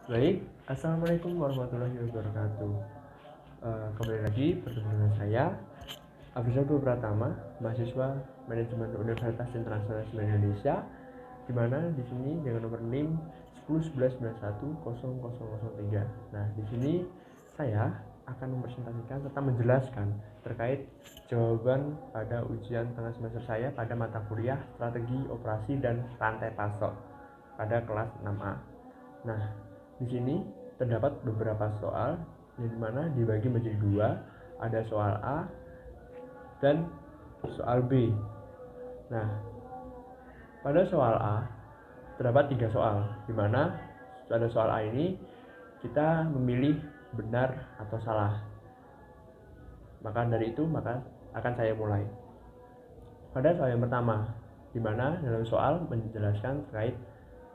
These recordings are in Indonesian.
Baik, Assalamualaikum warahmatullahi wabarakatuh. Kembali lagi bertemu dengan saya, Afrizal Pratama, mahasiswa Manajemen Universitas Internasional Indonesia, di mana di sini dengan nomor NIM 1011910003. Nah, di sini saya akan mempresentasikan serta menjelaskan terkait jawaban pada ujian tengah semester saya pada mata kuliah Strategi Operasi dan Rantai Pasok pada kelas 6A. Nah, di sini terdapat beberapa soal yang dimana dibagi menjadi dua, ada soal A dan soal B. Nah, pada soal A terdapat 3 soal, dimana pada soal A ini kita memilih benar atau salah. Maka dari itu akan saya mulai. Pada soal yang pertama, dimana dalam soal menjelaskan terkait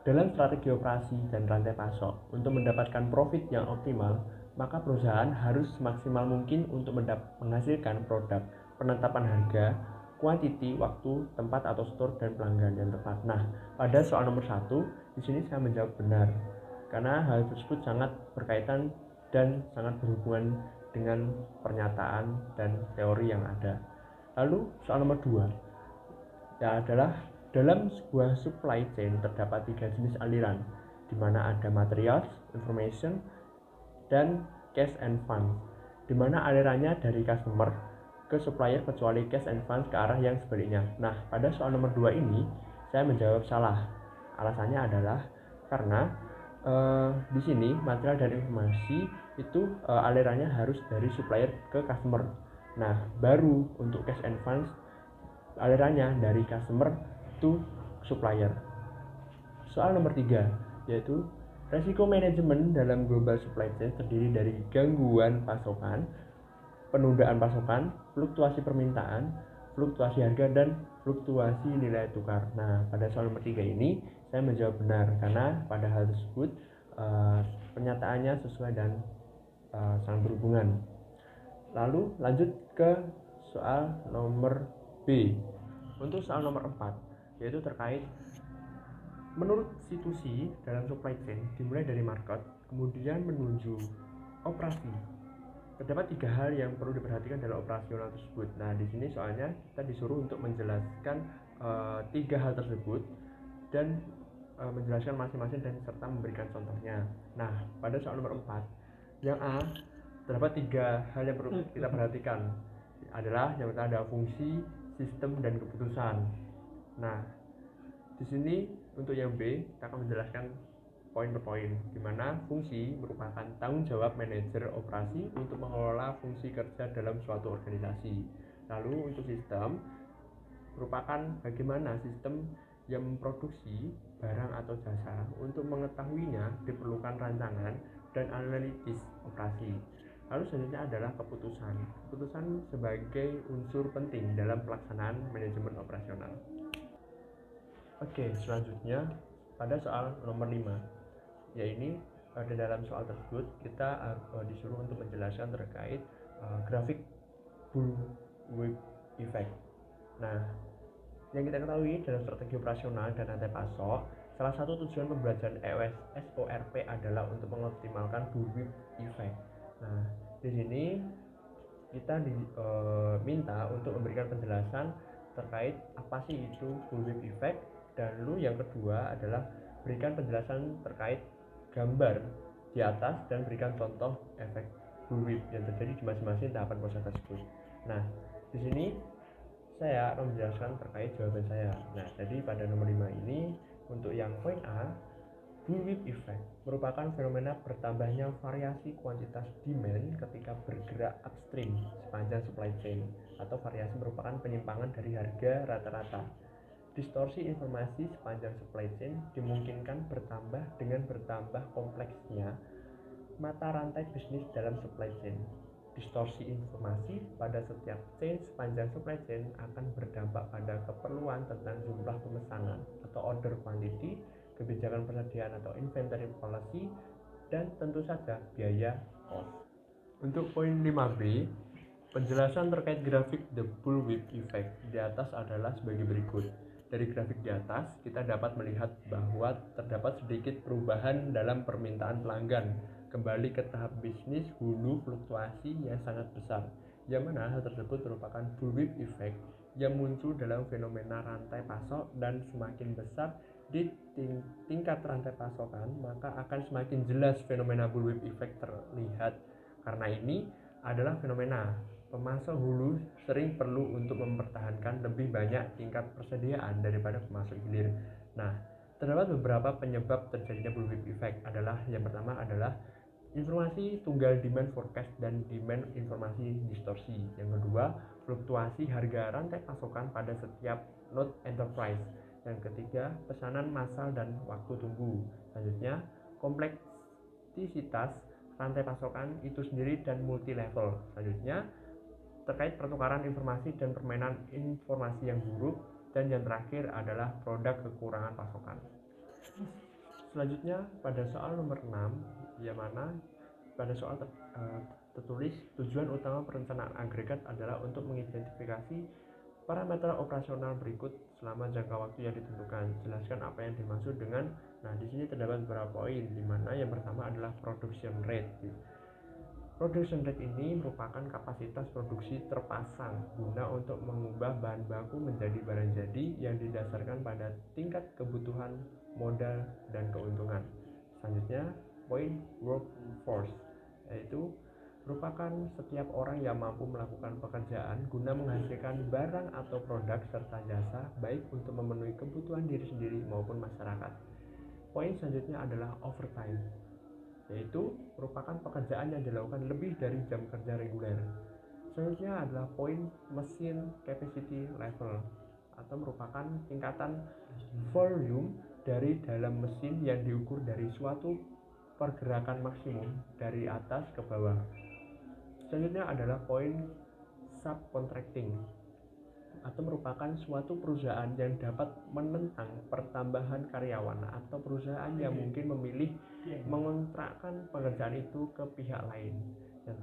dalam strategi operasi dan rantai pasok, untuk mendapatkan profit yang optimal, maka perusahaan harus semaksimal mungkin untuk menghasilkan produk, penetapan harga, kuantiti, waktu, tempat atau store dan pelanggan yang tepat. Nah, pada soal nomor 1, di sini saya menjawab benar, karena hal tersebut sangat berkaitan dan sangat berhubungan dengan pernyataan dan teori yang ada. Lalu soal nomor 2 ya adalah dalam sebuah supply chain terdapat 3 jenis aliran, di mana ada materials, information, dan cash and funds, di mana alirannya dari customer ke supplier kecuali cash and funds ke arah yang sebaliknya. Nah, pada soal nomor 2 ini saya menjawab salah. Alasannya adalah karena di sini material dan informasi itu alirannya harus dari supplier ke customer. Nah, baru untuk cash and funds alirannya dari customer to supplier. Soal nomor 3 yaitu resiko manajemen dalam global supply chain terdiri dari gangguan pasokan, penundaan pasokan, fluktuasi permintaan, fluktuasi harga, dan fluktuasi nilai tukar. Nah, pada soal nomor 3 ini saya menjawab benar karena pada hal tersebut pernyataannya sesuai dan sangat berhubungan. Lalu lanjut ke soal nomor B. Untuk soal nomor 4 yaitu terkait menurut institusi dalam supply chain dimulai dari market kemudian menuju operasi. Terdapat 3 hal yang perlu diperhatikan dalam operasional tersebut. Nah, di sini soalnya kita disuruh untuk menjelaskan 3 hal tersebut dan menjelaskan masing-masing dan serta memberikan contohnya. Nah, pada soal nomor 4 yang A terdapat 3 hal yang perlu kita perhatikan, adalah yang pertama ada fungsi, sistem, dan keputusan. Nah, di sini untuk yang B kita akan menjelaskan poin per poin, di mana fungsi merupakan tanggung jawab manajer operasi untuk mengelola fungsi kerja dalam suatu organisasi. Lalu untuk sistem merupakan bagaimana sistem yang memproduksi barang atau jasa. Untuk mengetahuinya diperlukan rancangan dan analisis operasi. Lalu selanjutnya adalah keputusan. Keputusan sebagai unsur penting dalam pelaksanaan manajemen operasional. Oke, selanjutnya pada soal nomor 5, yaitu pada dalam soal tersebut kita disuruh untuk menjelaskan terkait grafik bullwhip effect. Nah, yang kita ketahui dalam strategi operasional dan rantai pasok, salah satu tujuan pembelajaran SORP adalah untuk mengoptimalkan bullwhip effect. Nah, di sini kita diminta untuk memberikan penjelasan terkait apa sih itu bullwhip effect. Dan lalu yang kedua adalah berikan penjelasan terkait gambar di atas dan berikan contoh efek bullwhip yang terjadi di masing-masing tahapan proses tersebut. Nah, di sini saya akan menjelaskan terkait jawaban saya. Nah, jadi pada nomor 5 ini untuk yang poin A, bullwhip effect merupakan fenomena bertambahnya variasi kuantitas demand ketika bergerak upstream sepanjang supply chain, atau variasi merupakan penyimpangan dari harga rata-rata. Distorsi informasi sepanjang supply chain dimungkinkan bertambah dengan bertambah kompleksnya mata rantai bisnis dalam supply chain. Distorsi informasi pada setiap chain sepanjang supply chain akan berdampak pada keperluan tentang jumlah pemesanan atau order quantity, kebijakan persediaan atau inventory policy, dan tentu saja biaya cost. Untuk poin 5B, penjelasan terkait grafik the bullwhip effect di atas adalah sebagai berikut. Dari grafik di atas, kita dapat melihat bahwa terdapat sedikit perubahan dalam permintaan pelanggan, kembali ke tahap bisnis hulu fluktuasi yang sangat besar, yang mana hal tersebut merupakan bullwhip effect yang muncul dalam fenomena rantai pasok, dan semakin besar di tingkat rantai pasokan, maka akan semakin jelas fenomena bullwhip effect terlihat. Karena ini adalah fenomena pemasok hulu sering perlu untuk mempertahankan lebih banyak tingkat persediaan daripada pemasok hilir. Nah, terdapat beberapa penyebab terjadinya bullwhip effect. Yang pertama adalah informasi tunggal demand forecast dan demand informasi distorsi. Yang kedua, fluktuasi harga rantai pasokan pada setiap node enterprise. Yang ketiga, pesanan massal dan waktu tunggu. Selanjutnya, kompleksitas rantai pasokan itu sendiri dan multi level. Selanjutnya, terkait pertukaran informasi dan permainan informasi yang buruk. Dan yang terakhir adalah produk kekurangan pasokan. Selanjutnya pada soal nomor 6, yang mana pada soal tertulis tujuan utama perencanaan agregat adalah untuk mengidentifikasi parameter operasional berikut selama jangka waktu yang ditentukan. Jelaskan apa yang dimaksud dengan. Nah, di sini terdapat beberapa poin, di mana yang pertama adalah production rate. Production rate ini merupakan kapasitas produksi terpasang guna untuk mengubah bahan baku menjadi barang jadi yang didasarkan pada tingkat kebutuhan modal dan keuntungan. Selanjutnya, poin workforce, yaitu merupakan setiap orang yang mampu melakukan pekerjaan guna menghasilkan barang atau produk serta jasa, baik untuk memenuhi kebutuhan diri sendiri maupun masyarakat. Poin selanjutnya adalah overtime, yaitu merupakan pekerjaan yang dilakukan lebih dari jam kerja reguler. Selanjutnya adalah poin machine capacity level, atau merupakan tingkatan volume dari dalam mesin yang diukur dari suatu pergerakan maksimum dari atas ke bawah. Selanjutnya adalah poin subcontracting, atau merupakan suatu perusahaan yang dapat menentang pertambahan karyawan atau perusahaan yang mungkin memilih mengontrakkan pekerjaan itu ke pihak lain. Dan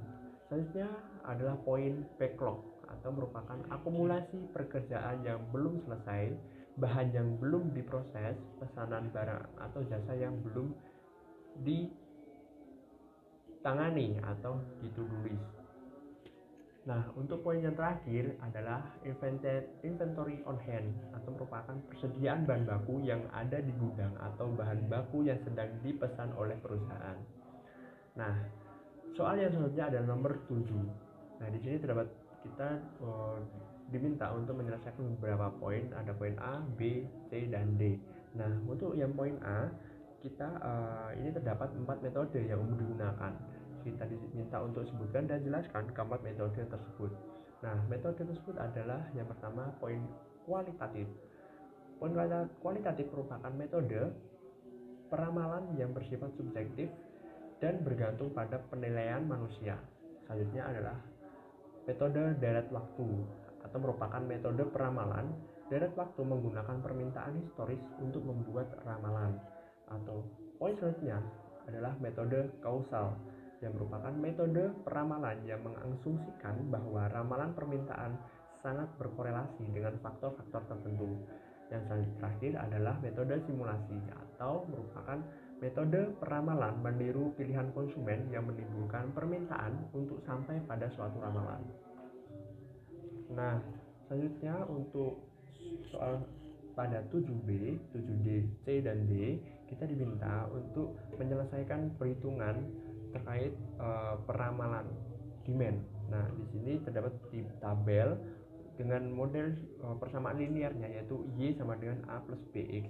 selanjutnya adalah poin backlog, atau merupakan akumulasi pekerjaan yang belum selesai, bahan yang belum diproses, pesanan barang atau jasa yang belum ditangani atau ditulis. Nah, untuk poin yang terakhir adalah inventory on hand, atau merupakan persediaan bahan baku yang ada di gudang atau bahan baku yang sedang dipesan oleh perusahaan. Nah, soal yang selanjutnya adalah nomor 7. Nah, di sini terdapat kita diminta untuk menyelesaikan beberapa poin. Ada poin A, B, C, dan D. Nah, untuk yang poin A, kita ini terdapat 4 metode yang umum digunakan. Kita diminta untuk sebutkan dan jelaskan keempat metode tersebut. Nah, metode tersebut adalah yang pertama poin kualitatif. Poin kualitatif merupakan metode peramalan yang bersifat subjektif dan bergantung pada penilaian manusia. Selanjutnya adalah metode deret waktu, atau merupakan metode peramalan deret waktu menggunakan permintaan historis untuk membuat ramalan. Atau poin selanjutnya adalah metode kausal, yang merupakan metode peramalan yang mengasumsikan bahwa ramalan permintaan sangat berkorelasi dengan faktor-faktor tertentu. Yang terakhir adalah metode simulasi, atau merupakan metode peramalan meniru pilihan konsumen yang menimbulkan permintaan untuk sampai pada suatu ramalan. Nah, selanjutnya untuk soal pada 7B, 7D, C, dan D, kita diminta untuk menyelesaikan perhitungan terkait peramalan demand. Nah, di sini terdapat di tabel dengan model persamaan linearnya, yaitu Y sama dengan A plus BX.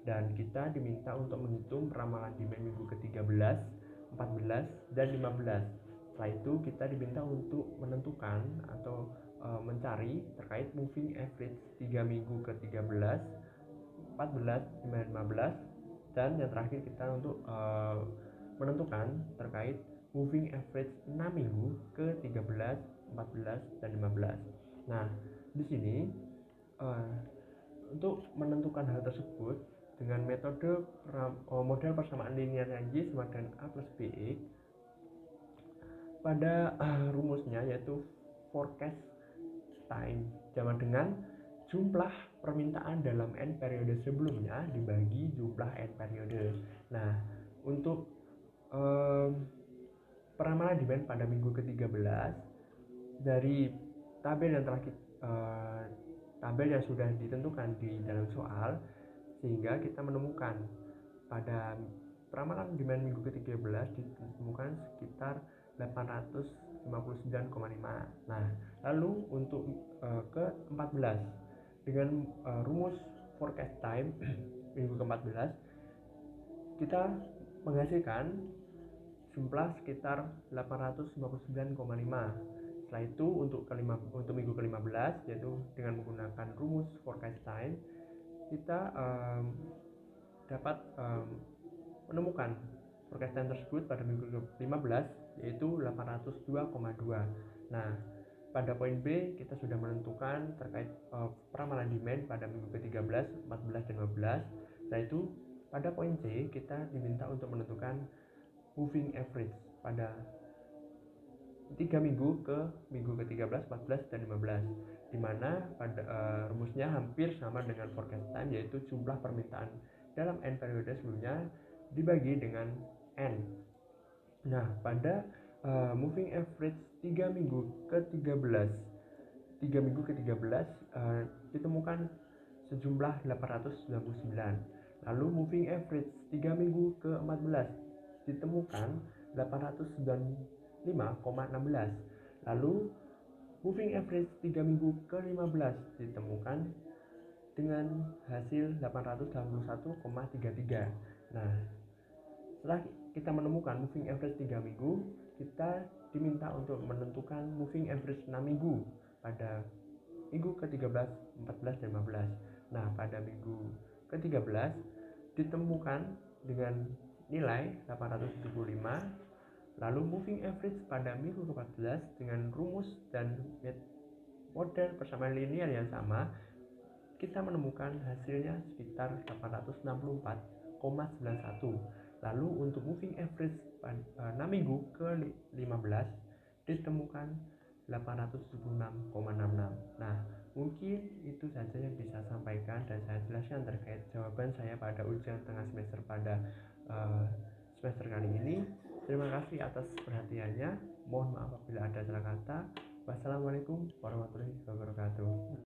Dan kita diminta untuk menghitung peramalan demand minggu ke-13, 14, dan 15. Setelah itu kita diminta untuk menentukan atau mencari terkait moving average 3 minggu ke-13, 14, 15, dan yang terakhir kita untuk menentukan terkait moving average 6 minggu ke 13, 14, dan 15. Nah, di sini untuk menentukan hal tersebut dengan metode model persamaan linear Y sama dengan A plus BX, pada rumusnya yaitu forecast time sama dengan jumlah permintaan dalam N periode sebelumnya dibagi jumlah N periode. Nah, untuk peramalan demand pada minggu ke-13 dari tabel yang telah tabel yang sudah ditentukan di dalam soal, sehingga kita menemukan pada peramalan demand minggu ke-13 ditemukan sekitar 859,5. Nah, lalu untuk ke-14 dengan rumus forecast time minggu ke-14 kita menghasilkan jumlah sekitar 859,5. Setelah itu untuk minggu ke-15, yaitu dengan menggunakan rumus forecast time, kita dapat menemukan forecast time tersebut pada minggu ke-15 yaitu 802,2. Nah, pada poin B kita sudah menentukan terkait peramalan demand pada minggu ke-13, 14 dan 15. Setelah itu pada poin C kita diminta untuk menentukan moving average pada 3 minggu ke minggu ke-13, 14 dan 15, di mana pada rumusnya hampir sama dengan forecast time, yaitu jumlah permintaan dalam N periode sebelumnya dibagi dengan N. Nah, pada moving average 3 minggu ke-13 ditemukan sejumlah 899. Lalu moving average 3 minggu ke-14 ditemukan 895,16. Lalu moving average 3 minggu ke-15 ditemukan dengan hasil 881,33. Nah, setelah kita menemukan moving average 3 minggu, kita diminta untuk menentukan moving average 6 minggu pada minggu ke-13, 14 dan 15. Nah, pada minggu ke-13 ditemukan dengan nilai 875. Lalu moving average pada minggu ke-14 dengan rumus dan model persamaan linear yang sama, kita menemukan hasilnya sekitar 864,91. Lalu untuk moving average pada 6 minggu ke-15 ditemukan 876,66. Nah, mungkin itu saja yang bisa saya sampaikan dan saya jelaskan terkait jawaban saya pada ujian tengah semester pada semester kali ini. Terima kasih atas perhatiannya. Mohon maaf apabila ada salah kata. Wassalamualaikum warahmatullahi wabarakatuh.